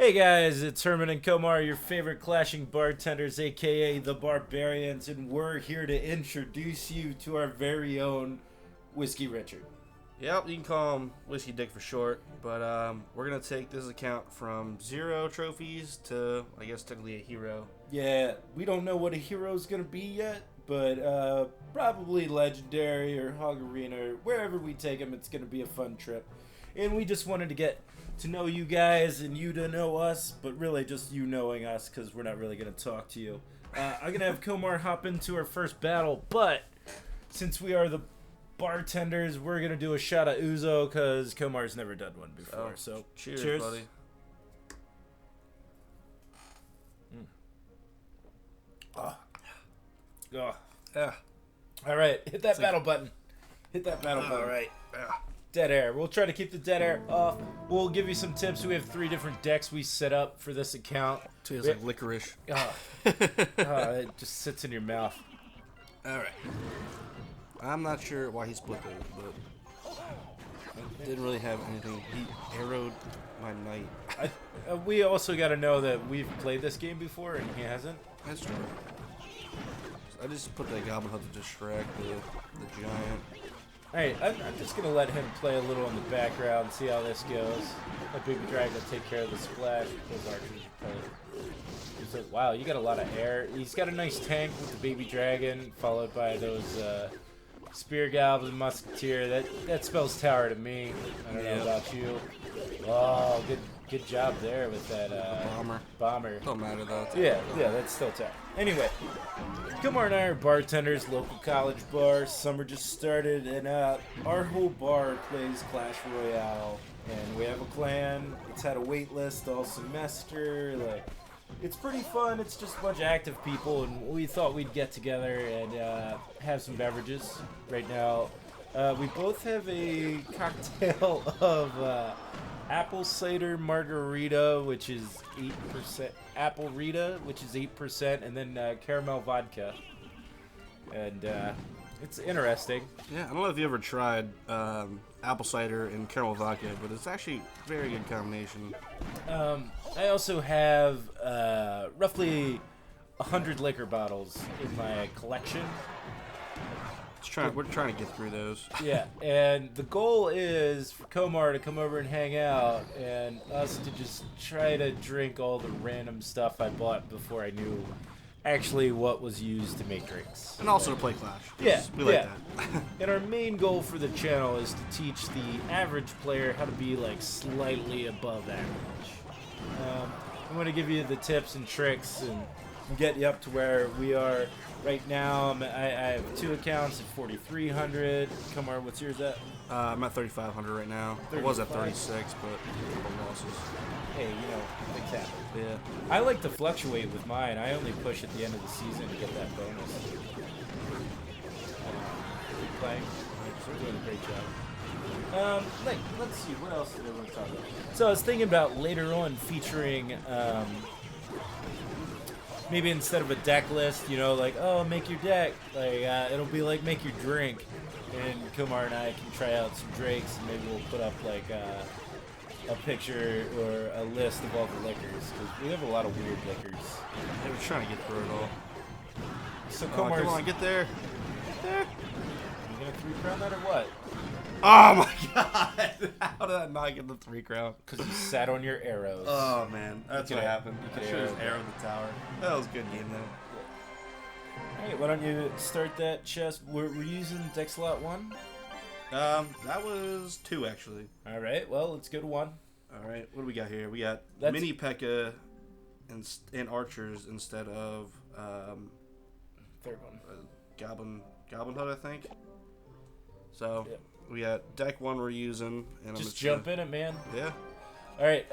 Hey guys, it's Herman and Komar, your favorite clashing bartenders, aka the Barbarians, and we're here to introduce you to our very own Whiskey Richard. Yep, you can call him Whiskey Dick for short, but we're going to take this account from 0 trophies to, I guess, technically a hero. Yeah, we don't know what a hero's gonna be yet, but probably Legendary or Hog Arena, or wherever we take him, it's gonna be a fun trip. And we just wanted to get to know you guys and you to know us, but really just you knowing us, because we're not really going to talk to you. I'm going to have Komar hop into our first battle, but since we are the bartenders, we're going to do a shot of Ouzo, because Komar's never done one before. So cheers, buddy. Oh. Yeah. All right, hit that battle button. Hit that battle button. All right. Dead air. We'll try to keep the dead air off. We'll give you some tips. We have 3 different decks we set up for this account. Tastes like licorice. It just sits in your mouth. All right. I'm not sure why he split those, but didn't really have anything. He arrowed my knight. We also got to know that we've played this game before and he hasn't. That's true. I just put that Goblin Hut to distract the giant. Alright, I'm just going to let him play a little in the background, see how this goes. That baby dragon will take care of the splash. Those archers are probably... Wow, you got a lot of air. He's got a nice tank with the baby dragon, followed by those spear goblin musketeer. That spells tower to me. I don't know about you. Oh, good job there with that bomber. Don't matter though. Yeah, that's still tough. Anyway, Komar and I are bartenders, local college bar. Summer just started, and our whole bar plays Clash Royale, and we have a clan. It's had a wait list all semester. Like, it's pretty fun. It's just a bunch of active people, and we thought we'd get together and have some beverages. Right now, we both have a cocktail of apple cider margarita, which is 8%, apple Rita, which is 8%, and then caramel vodka. And it's interesting. Yeah, I don't know if you ever tried apple cider and caramel vodka, but it's actually a very good combination. I also have roughly 100 liquor bottles in my collection. We're trying to get through those. Yeah, and the goal is for Komar to come over and hang out, and us to just try to drink all the random stuff I bought before I knew actually what was used to make drinks. And also to play Clash. Yeah, we like that. And our main goal for the channel is to teach the average player how to be like slightly above average. I'm going to give you the tips and tricks and get you up to where we are. Right now, I have 2 accounts at 4,300. Komar, what's yours at? I'm at 3,500 right now. I was at 36, but a couple losses. Hey, things happen. Yeah. I like to fluctuate with mine. I only push at the end of the season to get that bonus. Keep playing. We're doing a great job. Let's see, what else did I want to talk about? So I was thinking about later on featuring... maybe instead of a deck list, like, oh, make your deck. Like, it'll be like, make your drink. And Komar and I can try out some drinks, and maybe we'll put up, like, a picture or a list of all the liquors. Because we have a lot of weird liquors. Yeah, we're trying to get through it all. So Komar's... come on, get there. Get there. You gonna 3-crown that or what? Oh, my God. How did I not get the 3-crown? Because you sat on your arrows. Oh, man. That's what happened. I should have arrowed the tower. That was a good game, though. Hey, why don't you start that chest? We're using deck slot 1? That was 2, actually. All right, well, let's go to 1. All right, what do we got here? We got mini P.E.K.K.A. and archers instead of third one. Goblin Hut, I think. So... Yep. We got deck 1 we're using. And Just jump in it, man. Yeah. All right.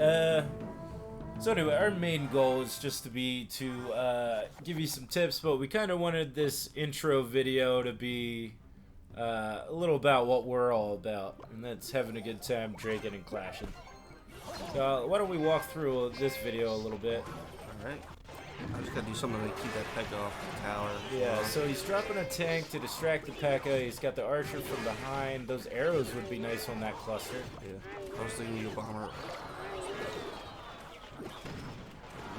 So anyway, our main goal is just to give you some tips, but we kind of wanted this intro video to be a little about what we're all about, and that's having a good time drinking and clashing. So why don't we walk through this video a little bit? All right. I just gotta do something to keep that P.E.K.K.A. off the tower. Yeah, so he's dropping a tank to distract the P.E.K.K.A. He's got the archer from behind. Those arrows would be nice on that cluster. Yeah. I was thinking you a bomber.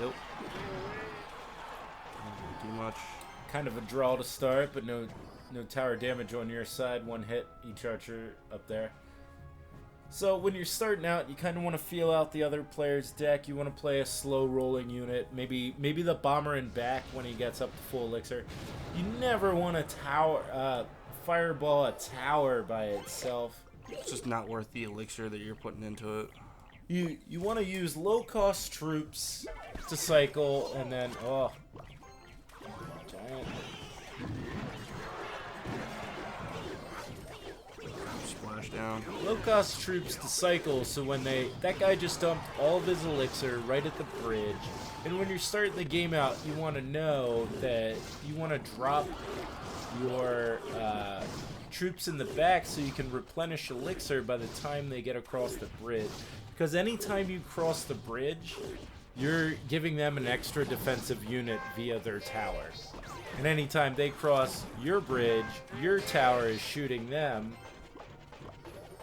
Nope. Too much. Kind of a draw to start, but no tower damage on your side. One hit each archer up there. So when you're starting out, you kind of want to feel out the other player's deck. You want to play a slow rolling unit. Maybe the bomber in back when he gets up to full elixir. You never want to fireball a tower by itself. It's just not worth the elixir that you're putting into it. You want to use low cost troops to cycle, and then giant. Splash down. Low cost troops to cycle, so when that guy just dumped all of his elixir right at the bridge, and when you're starting the game out, you want to know that you want to drop your troops in the back so you can replenish elixir by the time they get across the bridge. Because anytime you cross the bridge, you're giving them an extra defensive unit via their tower. And anytime they cross your bridge, your tower is shooting them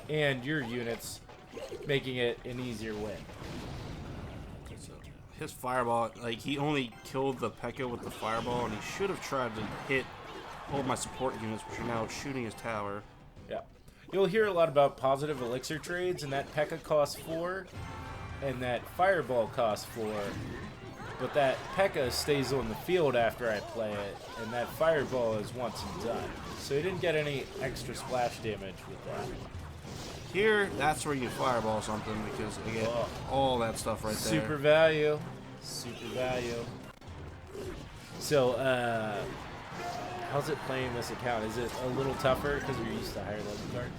and your units, making it an easier win. So his fireball, like, he only killed the P.E.K.K.A. with the fireball, and he should have tried to hit all of my support units, which are now shooting his tower. Yeah. You'll hear a lot about positive elixir trades, and that P.E.K.K.A. costs 4, and that fireball costs 4. But that P.E.K.K.A. stays on the field after I play it, and that fireball is once and done. So you didn't get any extra splash damage with that. Here, that's where you fireball something, because you get all that stuff right there. Super value. Super value. So, how's it playing this account? Is it a little tougher because you're used to higher level cards?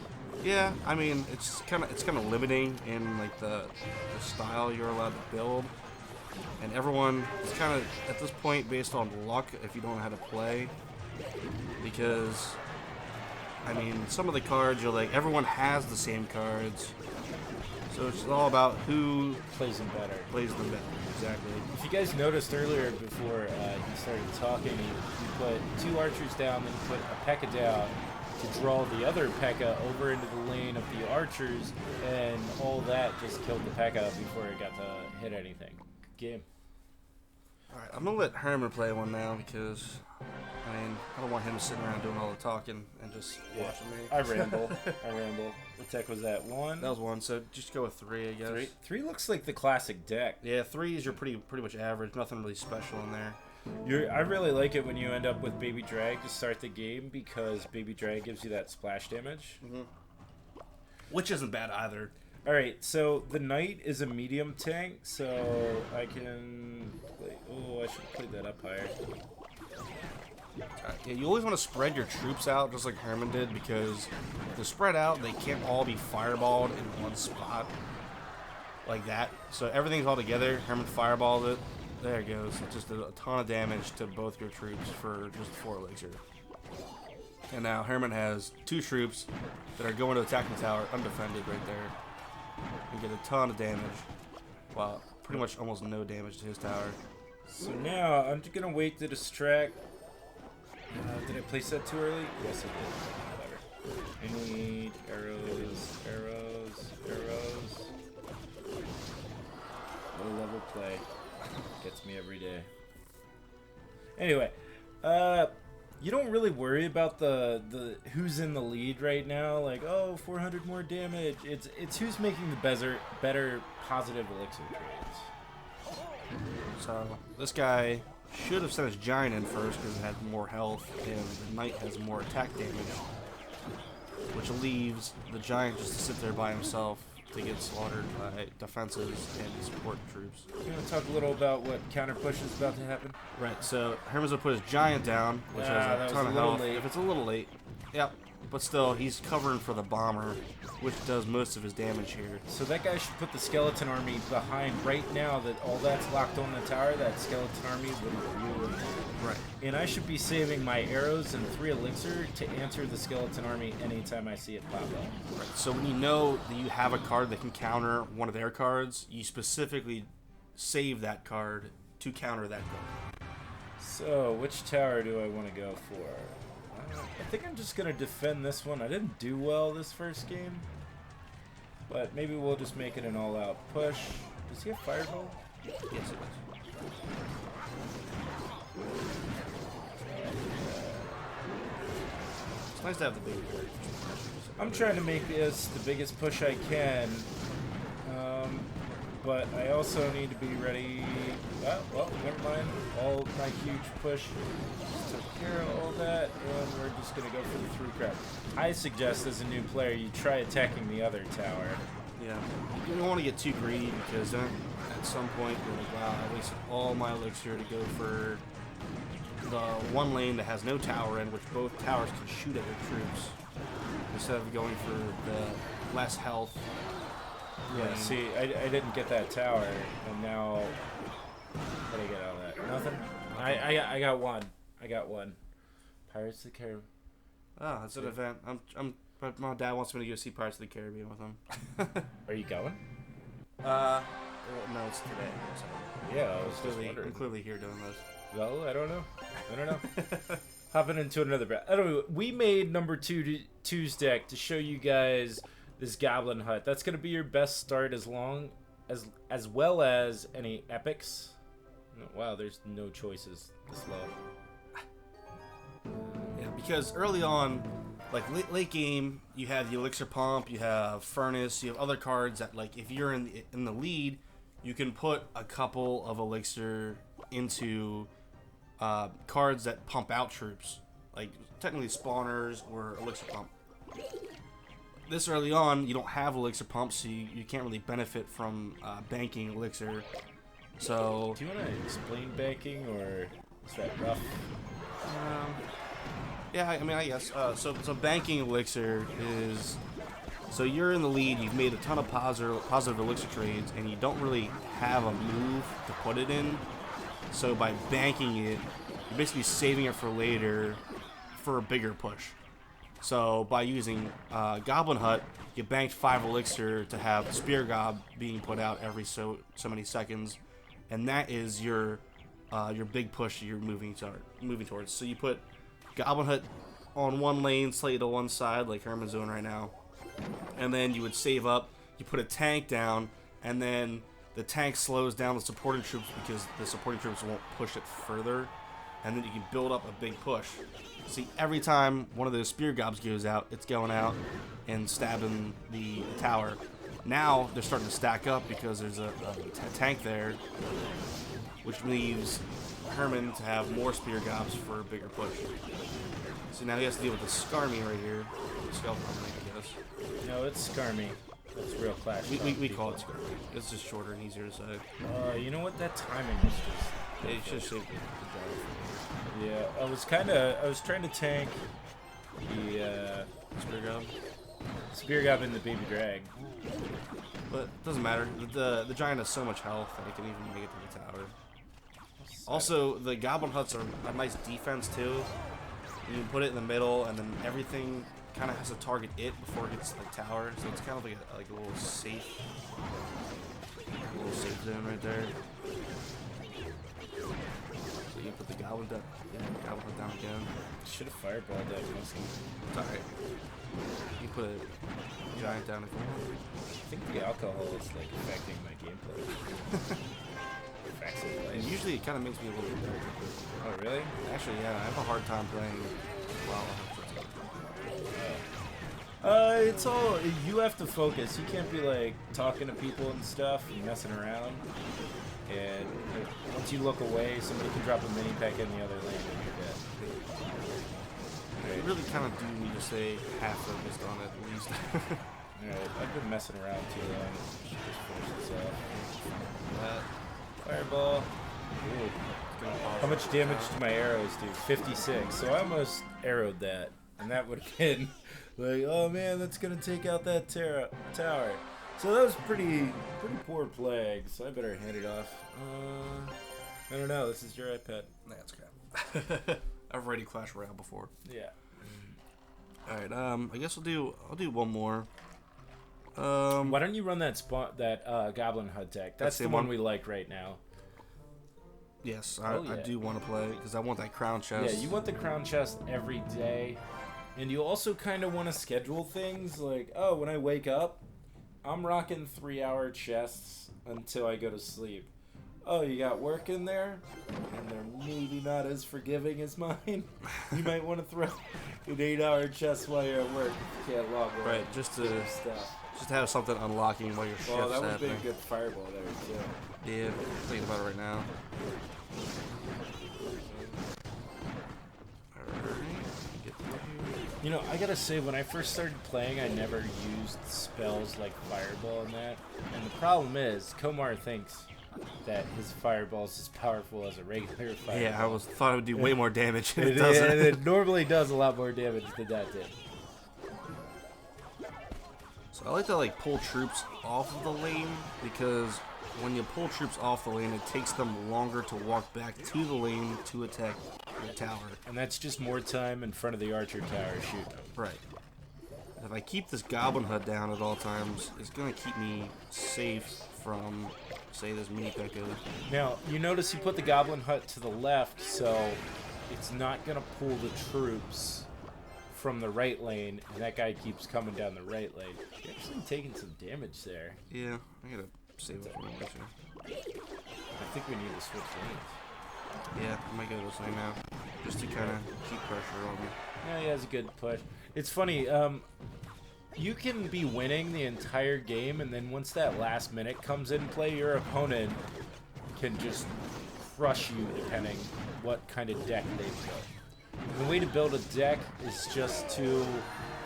Yeah, I mean, it's kind of limiting in like the style you're allowed to build, and everyone is kind of at this point based on luck if you don't know how to play, because I mean, some of the cards are like everyone has the same cards, so it's all about who Plays them better. plays them better. Exactly. If you guys noticed earlier before he started talking, he put 2 archers down, then he put a P.E.K.K.A. down to draw the other P.E.K.K.A. over into the lane of the archers, and all that just killed the P.E.K.K.A. before it got to hit anything. Good game. Alright, I'm going to let Herman play one now because, I mean, I don't want him sitting around doing all the talking and just watching me. I ramble. What deck was that? 1? That was 1, so just go with 3, I guess. 3 looks like the classic deck. Yeah, 3s are pretty much average. Nothing really special in there. I really like it when you end up with Baby Drag to start the game, because Baby Drag gives you that splash damage. Which isn't bad either. Alright, so the Knight is a medium tank, so I can play... Oh, I should have played that up higher. Yeah, you always want to spread your troops out just like Herman did, because if they're spread out, they can't all be fireballed in one spot like that. So everything's all together. Herman fireballed it. There it goes. It just did a ton of damage to both your troops for just 4 elixir. And now Herman has 2 troops that are going to attack the tower undefended right there. You get a ton of damage. Wow, pretty much almost no damage to his tower. So now I'm just gonna wait to distract. Did I place that too early? Yes, I did. Whatever. I need arrows. Low level play gets me every day. Anyway, you don't really worry about the who's in the lead right now. Like, oh, 400 more damage. It's who's making the better positive elixir trades. So this guy should have sent his giant in first because it had more health, and the knight has more attack damage, which leaves the giant just to sit there by himself to get slaughtered by defenses and support troops. You want to talk a little about what counter push is about to happen? Right, so Herman's gonna put his giant down, which has a ton of health. If it's a little late, yep. But still, he's covering for the bomber, which does most of his damage here. So that guy should put the skeleton army behind right now that all that's locked on the tower. That skeleton army would ruin. Right. And I should be saving my arrows and 3 elixir to answer the skeleton army anytime I see it pop up. Right. So when you know that you have a card that can counter one of their cards, you specifically save that card to counter that card. So which tower do I want to go for? I think I'm just going to defend this one. I didn't do well this first game, but maybe we'll just make it an all-out push. Does he have Fireball? Yes, it is. It's nice to have the big bird. I'm trying to make this the biggest push I can, but I also need to be ready. Well, never mind. All my huge push just took care of all that, and we're just gonna go for the through crap. I suggest as a new player you try attacking the other tower. Yeah. You don't want to get too greedy because then at some point you're like, wow, I wasted all my elixir to go for the one lane that has no tower in, which both towers can shoot at your troops, instead of going for the less health. Yeah, lane. see, I didn't get that tower, and now how did I get out of that? Nothing. I got one. I got one. Pirates of the Caribbean. Oh, that's an event. But my dad wants me to go see Pirates of the Caribbean with him. Are you going? Well, no, it's today. So Yeah, I was just I'm wondering. clearly here doing this. Well, I don't know. Hopping into another bet. Anyway, we made number 2's deck to show you guys this Goblin Hut. That's gonna be your best start as well as any epics. Wow, there's no choices this low. Yeah, because early on, like late game, you have the Elixir Pump, you have Furnace, you have other cards that, like, if you're in the lead, you can put a couple of Elixir into cards that pump out troops, like technically spawners or Elixir Pump. This early on, you don't have Elixir Pump, so you can't really benefit from banking Elixir. So Do you want to explain banking, or is that rough? yeah, I mean, I guess. So banking Elixir is, so you're in the lead, you've made a ton of positive Elixir trades, and you don't really have a move to put it in. So by banking it, you're basically saving it for later for a bigger push. So by using Goblin Hut, you banked 5 Elixir to have Spear Gob being put out every so many seconds, and that is your big push you're moving towards. So you put Goblin Hut on one lane, slightly to one side, like Herman's doing right now, and then you would save up. You put a tank down, and then the tank slows down the supporting troops because the supporting troops won't push it further, and then you can build up a big push. See, every time one of those Spear Gobs goes out, it's going out and stabbing the tower. Now they're starting to stack up because there's a tank there, which leaves Herman to have more Spear Gobs for a bigger push. So now he has to deal with the Skarmy right here. Skeleton Army, I guess. No, it's Skarmy. That's real Clash. We call it Skarmy. It's just shorter and easier to say. You know what? That timing was just. It should have saved the Yeah, I was trying to tank the Spear Gob. Spear Gob in the Baby Drag. But it doesn't matter. The giant has so much health that it can even make it to the tower. Also, the Goblin Huts are a nice defense too. You can put it in the middle, and then everything kind of has to target it before it gets to the tower. So it's kind of like a little safe zone right there. So you put the Goblin Hut down again. Should have fireballed that muscle. It's alright. You put a giant down if you want. I think the alcohol is like affecting my gameplay. Affects it, like- And usually it kind of makes me a little bit better. Oh really? Actually, yeah, I have a hard time playing while It's all you have to focus. You can't be like talking to people and stuff and messing around. And once you look away, somebody can drop a mini pack in the other lane and you're dead. you really kind of do need to stay half focused on it at least. Alright, I've been messing around too long. Should just finish this off. Fireball. Ooh. How much damage do my arrows do? 56. So I almost arrowed that. And that would have been like, oh man, that's going to take out that tower. So that was pretty poor play. So I better hand it off. I don't know. This is your iPad. That's crap. I've already Clash Royale before. Yeah. Alright, I guess I'll do one more. Why don't you run that Goblin Hut deck? That's the one we like right now. Yes, yeah. I do want to play because I want that crown chest. Yeah, you want the crown chest every day. And you also kind of want to schedule things like, oh, when I wake up, I'm rocking 3-hour chests until I go to sleep. oh, you got work in there, and they're maybe not as forgiving as mine. You might want to throw an 8-hour chest while you're at work if you can't log away. Right, just to have something unlocking while your shift's Well, that would be happening. a good fireball there too. Yeah, I'm thinking about it right now. You know, I gotta say, when I first started playing, I never used spells like Fireball and that. And the problem is, Komar thinks that his Fireball is as powerful as a regular Fireball. Yeah, thought it would do way more damage, and it And doesn't. it normally does a lot more damage than that did. So I like to pull troops off of the lane, because when you pull troops off the lane, it takes them longer to walk back to the lane to attack the tower. And that's just more time in front of the archer tower shooting them. Right. If I keep this goblin hut down at all times, it's going to keep me safe from, say, this mini Pekka. Now, you notice you put the goblin hut to the left, so it's not going to pull the troops from the right lane, and that guy keeps coming down the right lane. You're actually taking some damage there. Yeah, I got to save it for my mission. I think we need to switch lanes. Yeah, I might go this way now, just to kind of keep pressure on me. Yeah, he has a good push. It's funny, you can be winning the entire game, and then once that last minute comes in play, your opponent can just crush you depending what kind of deck they build. The way to build a deck is just to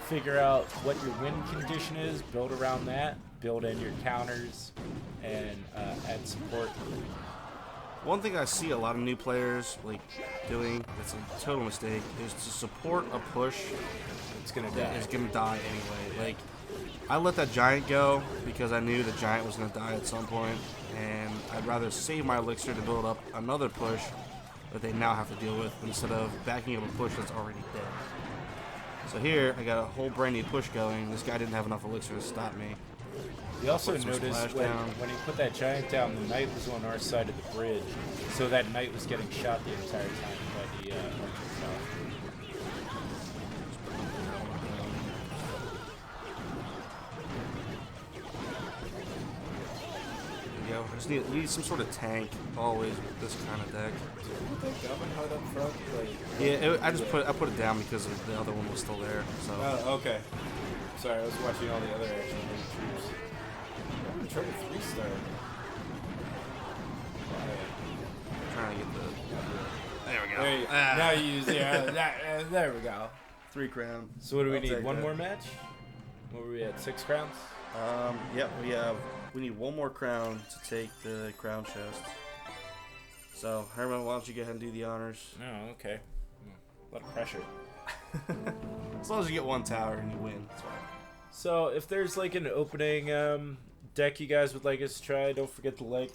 figure out what your win condition is, build around that, build in your counters, and add support. One thing I see a lot of new players doing that's a total mistake is to support a push. It's gonna That die. is gonna die anyway. I let that giant go because I knew the giant was gonna die at some point, and I'd rather save my elixir to build up another push that they now have to deal with instead of backing up a push that's already dead. So here I got a whole brand new push going. This guy didn't have enough elixir to stop me. You also Put some noticed splash when, down. when he put that giant down, the knight was on our side of the bridge, so that knight was getting shot the entire time by the archer tower. Yo, I just need some sort of tank always with this kind of deck. Put that goblin hut up front, Yeah, I put it down because the other one was still there. So Oh, okay. Sorry, I was watching all the other action troops. I'm gonna try to 3-star. trying to get the. There we go. There you, Ah. now you use there we go. 3 crown. So what do we I'll need? take One that. more match? What were we at? 6 crowns? Yep, we need one more crown to take the crown chest. So, Herman, why don't you go ahead and do the honors? Oh, okay. A lot of pressure. As long as you get one tower and you win, that's fine. So if there's an opening deck you guys would like us to try, don't forget to like,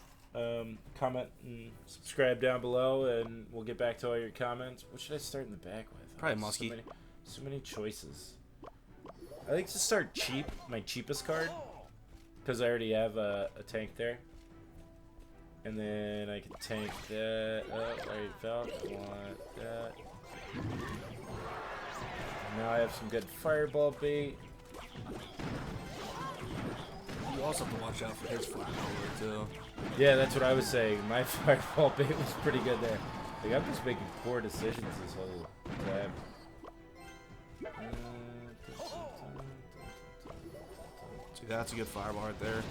comment, and subscribe down below, and we'll get back to all your comments. What should I start in the back with? Probably Oh, Muskie. So many choices. I like to start cheap, my cheapest card, because I already have a tank there. And then I can tank that up. I felt I want that. Now I have some good fireball bait. You also have to watch out for his flat too. Yeah, that's what I was saying. My fireball bait was pretty good there. I'm just making poor decisions this whole time. See, that's a good fireball right there.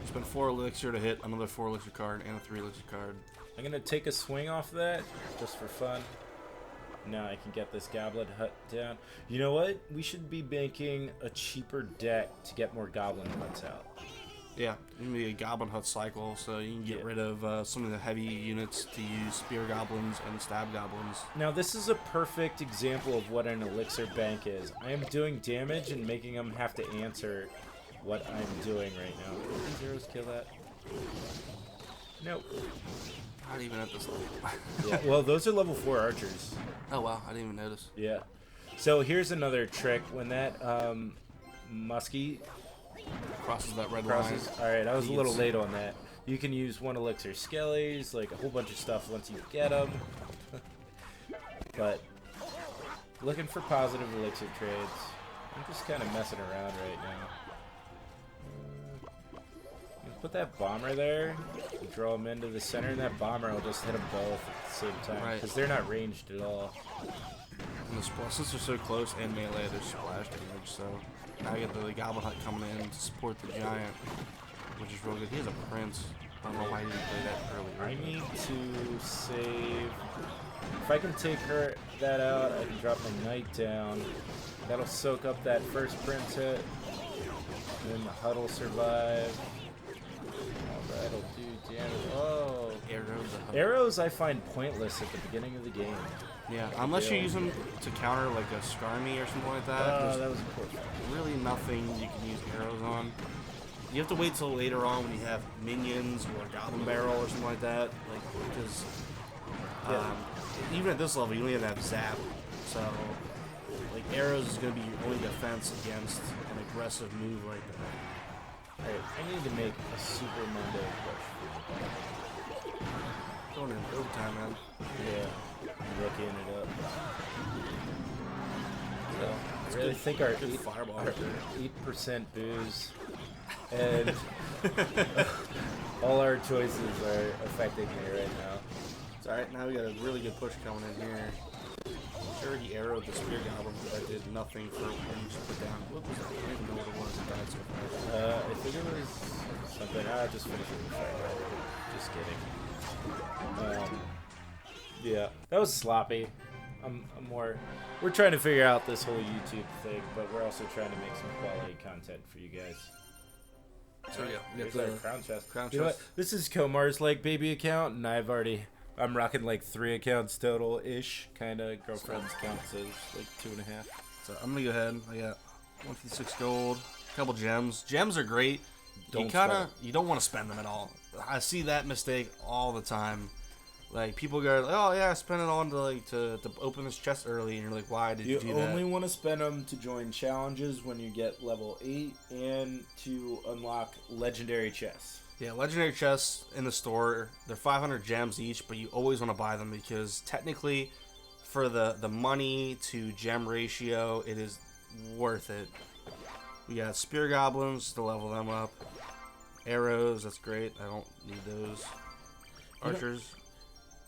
Spend 4 elixir to hit another 4 elixir card and a 3 elixir card. I'm gonna take a swing off that just for fun. Now I can get this goblin hut down. You know what? We should be making a cheaper deck to get more goblin huts out. Yeah, maybe a goblin hut cycle so you can get rid of some of the heavy units to use spear goblins and stab goblins. Now this is a perfect example of what an elixir bank is. I am doing damage and making them have to answer what I'm doing right now. Did these arrows kill that? Nope. Not even at this level. Yeah, well, those are level 4 archers. Oh wow, I didn't even notice. Yeah. So here's another trick. When that muskie Crosses that red crosses. line. Alright, I was a little Beats. late on that. You can use 1 elixir skellies, a whole bunch of stuff once you get them. But looking for positive elixir trades. I'm just kind of messing around right now. put that bomber there, draw them into the center, and that bomber will just hit them both at the same time. Right. Because they're not ranged at all. And since they're so close and melee, they're splash damage, so now you get the Goblin Hunt coming in to support the Giant, which is real good. He has a Prince. I don't know why he didn't play that earlier. I need to save. If I can take that out, I can drop my Knight down. That'll soak up that first Prince hit. And then the HUD will survive. Oh, that'll do damage. Oh. Arrows I find pointless at the beginning of the game. Yeah, unless you use them to counter like a Skarmy or something like that. Oh, that was important. Really nothing you can use arrows on. You have to wait till later on when you have minions or a Goblin Barrel or something like that. Like, because even at this level, you only have Zap. So, like, arrows is going to be your only defense against an aggressive move like that. Alright, I need to make a Super Monday push. Going in overtime, man. Yeah, I'm rookie it up. So, I really think our 8% booze and all our choices are affecting me right now. It's alright, now we got a really good push coming in here. Sure, he arrowed the Spear Goblin, but that did nothing for him to put down. What was that? I don't even know what it was that died so far. I think it was something. Just finishing the fight. Just kidding. Yeah, that was sloppy. We're trying to figure out this whole YouTube thing, but we're also trying to make some quality content for you guys. So yeah, we Here's got our the crown chest. crown You know chest. what? This is Komar's like baby account, and I'm rocking like 3 accounts total ish. Kinda girlfriend's count says like 2.5. So I'm gonna go ahead. I got 156 gold, a couple gems. Gems are great. You don't want to spend them at all. I see that mistake all the time. Like people go, oh yeah, spend it on to open this chest early, and you're like, why did you do that? You only want to spend them to join challenges when you get level 8 and to unlock legendary chests. Yeah, legendary chests in the store, they're 500 gems each, but you always want to buy them because technically, for the money to gem ratio, it is worth it. We got Spear Goblins to level them up. Arrows, that's great. I don't need those. Archers.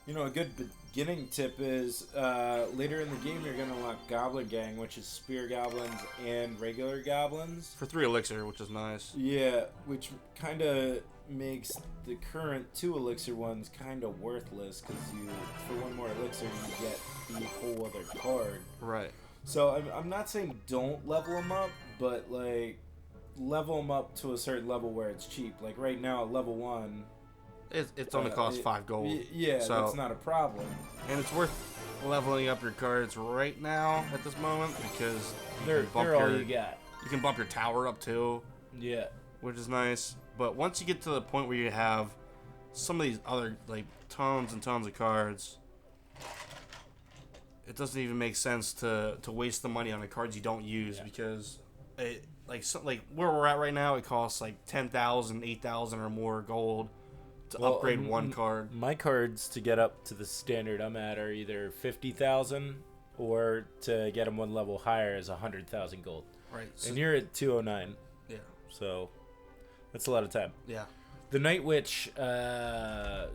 You know, a good beginning tip is later in the game you're going to unlock Goblin Gang, which is Spear Goblins and regular Goblins. For 3 elixir, which is nice. Yeah, which kind of makes the current 2 elixir ones kind of worthless because for 1 more elixir you get the whole other card. Right. So I'm not saying don't level them up, but like level them up to a certain level where it's cheap. Like right now at level 1. It's only costs 5 gold. Yeah, so, that's not a problem. And it's worth leveling up your cards right now at this moment because they're all you got. You can bump your tower up too. Yeah. Which is nice. But once you get to the point where you have some of these other, like, tons and tons of cards, it doesn't even make sense to waste the money on the cards you don't use because, like where we're at right now, it costs like 10,000, 8,000 or more gold to upgrade 1 card. My cards to get up to the standard I'm at are either 50,000 or to get them 1 level higher is 100,000 gold. Right. So, and you're at 209. Yeah. So that's a lot of time. Yeah. The Night Witch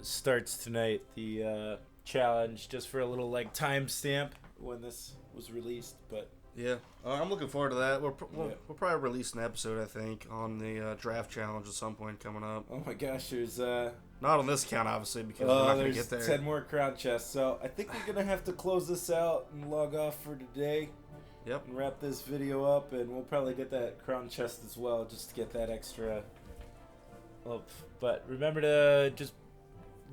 starts tonight. The challenge, just for a little like timestamp when this was released, but yeah, I'm looking forward to that. We'll probably release an episode, I think, on the draft challenge at some point coming up. Oh my gosh, there's not on this count obviously because we're not gonna get there. 10 more crown chests, so I think we're gonna have to close this out and log off for today. Yep. And wrap this video up, and we'll probably get that crown chest as well, just to get that extra. But remember to just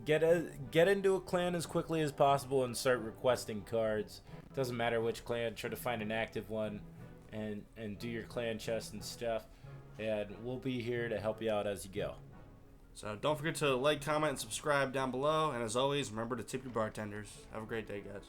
get into a clan as quickly as possible and start requesting cards. Doesn't matter which clan, try to find an active one and do your clan chest and stuff, and we'll be here to help you out as you go. So don't forget to like, comment, and subscribe down below, and as always, remember to tip your bartenders. Have a great day, guys.